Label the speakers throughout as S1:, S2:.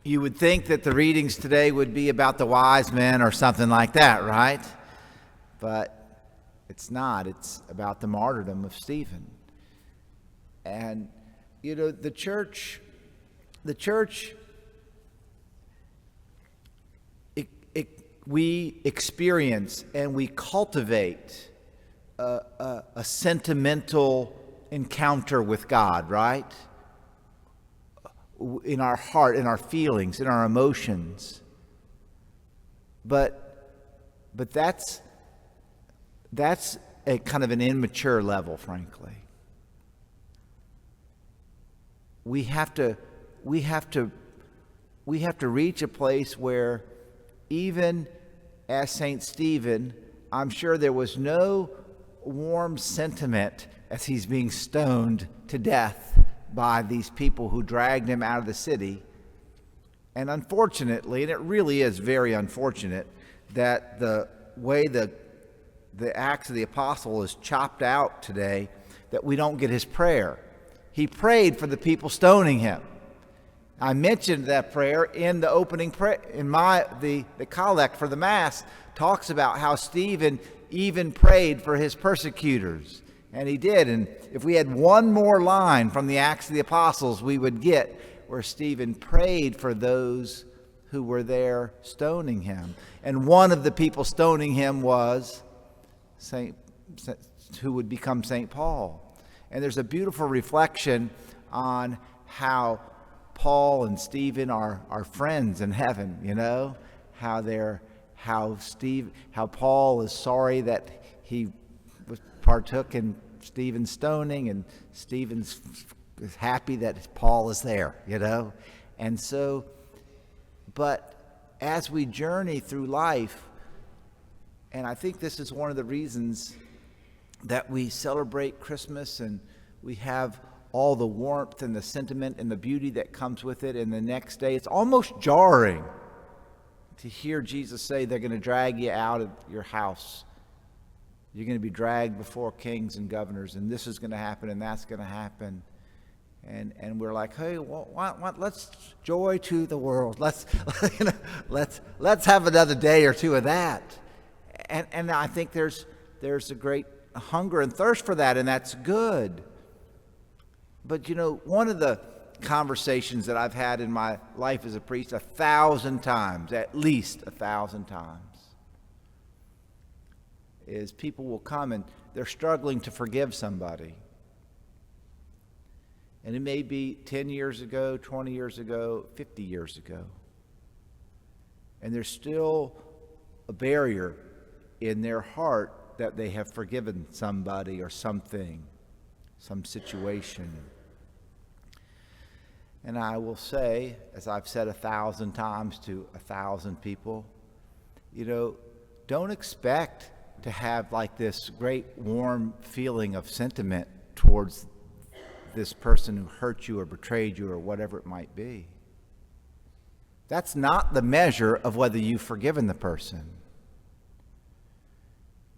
S1: You would think that the readings today would be about the wise men or something like that, right? But it's not. It's about the martyrdom of Stephen. And, the church, we experience and we cultivate a sentimental encounter with God, right? In our heart, in our feelings, in our emotions. But that's a kind of an immature level, frankly. We have to reach a place where, even as St. Stephen, I'm sure there was no warm sentiment as he's being stoned to death by these people who dragged him out of the city. And unfortunately, and it really is very unfortunate, that the way the Acts of the Apostle is chopped out today, that we don't get his prayer. He prayed for the people stoning him. I mentioned that prayer in the opening prayer. The collect for the Mass talks about how Stephen even prayed for his persecutors. And he did. And if we had one more line from the Acts of the Apostles, we would get where Stephen prayed for those who were there stoning him. And one of the people stoning him was who would become St. Paul. And there's a beautiful reflection on how Paul and Stephen are friends in heaven, how Paul is sorry that he partook in Stephen's stoning, and Stephen's happy that Paul is there, And so, but as we journey through life, and I think this is one of the reasons that we celebrate Christmas and we have all the warmth and the sentiment and the beauty that comes with it, and the next day it's almost jarring to hear Jesus say they're going to drag you out of your house. You're going to be dragged before kings and governors, and this is going to happen and that's going to happen. And we're like, hey, let's joy to the world. Let's have another day or two of that. And I think there's a great hunger and thirst for that, and that's good. But one of the conversations that I've had in my life as a priest 1,000 times, at least 1,000 times, is people will come and they're struggling to forgive somebody. And it may be 10 years ago, 20 years ago, 50 years ago. And there's still a barrier in their heart that they have forgiven somebody or something, some situation. And I will say, as I've said 1,000 times to 1,000 people, don't expect to have like this great warm feeling of sentiment towards this person who hurt you or betrayed you or whatever it might be. That's not the measure of whether you've forgiven the person.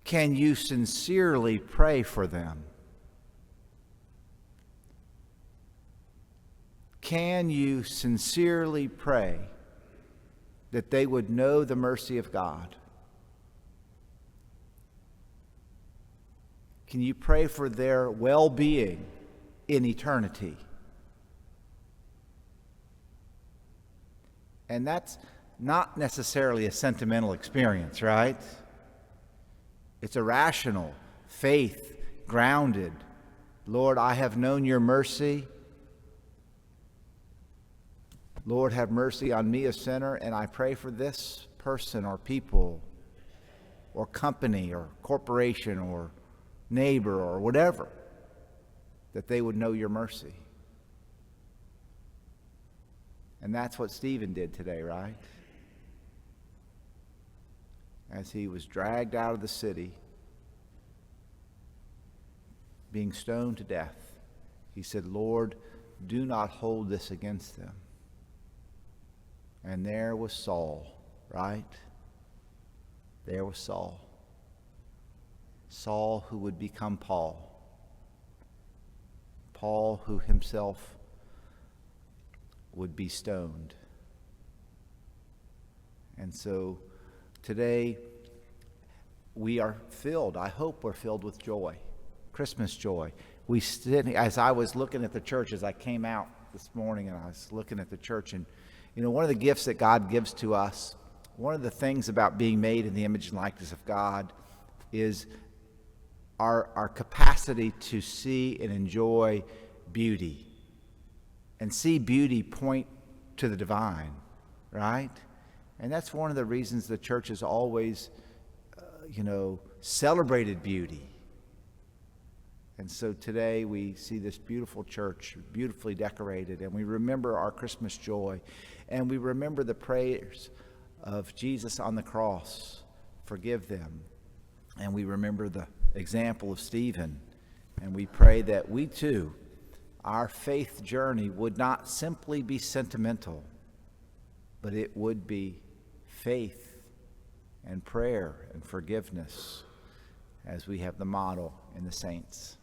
S1: Can you sincerely pray for them? Can you sincerely pray that they would know the mercy of God? Can you pray for their well-being in eternity? And that's not necessarily a sentimental experience, right? It's a rational, faith-grounded, Lord, I have known your mercy. Lord, have mercy on me, a sinner, and I pray for this person or people or company or corporation or neighbor or whatever, that they would know your mercy. And that's what Stephen did today, right? As he was dragged out of the city, being stoned to death, he said, Lord, do not hold this against them. And there was Saul, right? There was Saul. Saul who would become Paul. Paul who himself would be stoned. And so today we are filled, I hope we're filled with joy, Christmas joy. As I was looking at the church, as I came out this morning and I was looking at the church, and one of the gifts that God gives to us, one of the things about being made in the image and likeness of God is our capacity to see and enjoy beauty, and see beauty point to the divine, right? And that's one of the reasons the church has always, celebrated beauty. And so today we see this beautiful church, beautifully decorated, and we remember our Christmas joy, and we remember the prayers of Jesus on the cross, forgive them. And we remember the example of Stephen, and we pray that we too, our faith journey would not simply be sentimental, but it would be faith and prayer and forgiveness, as we have the model in the saints.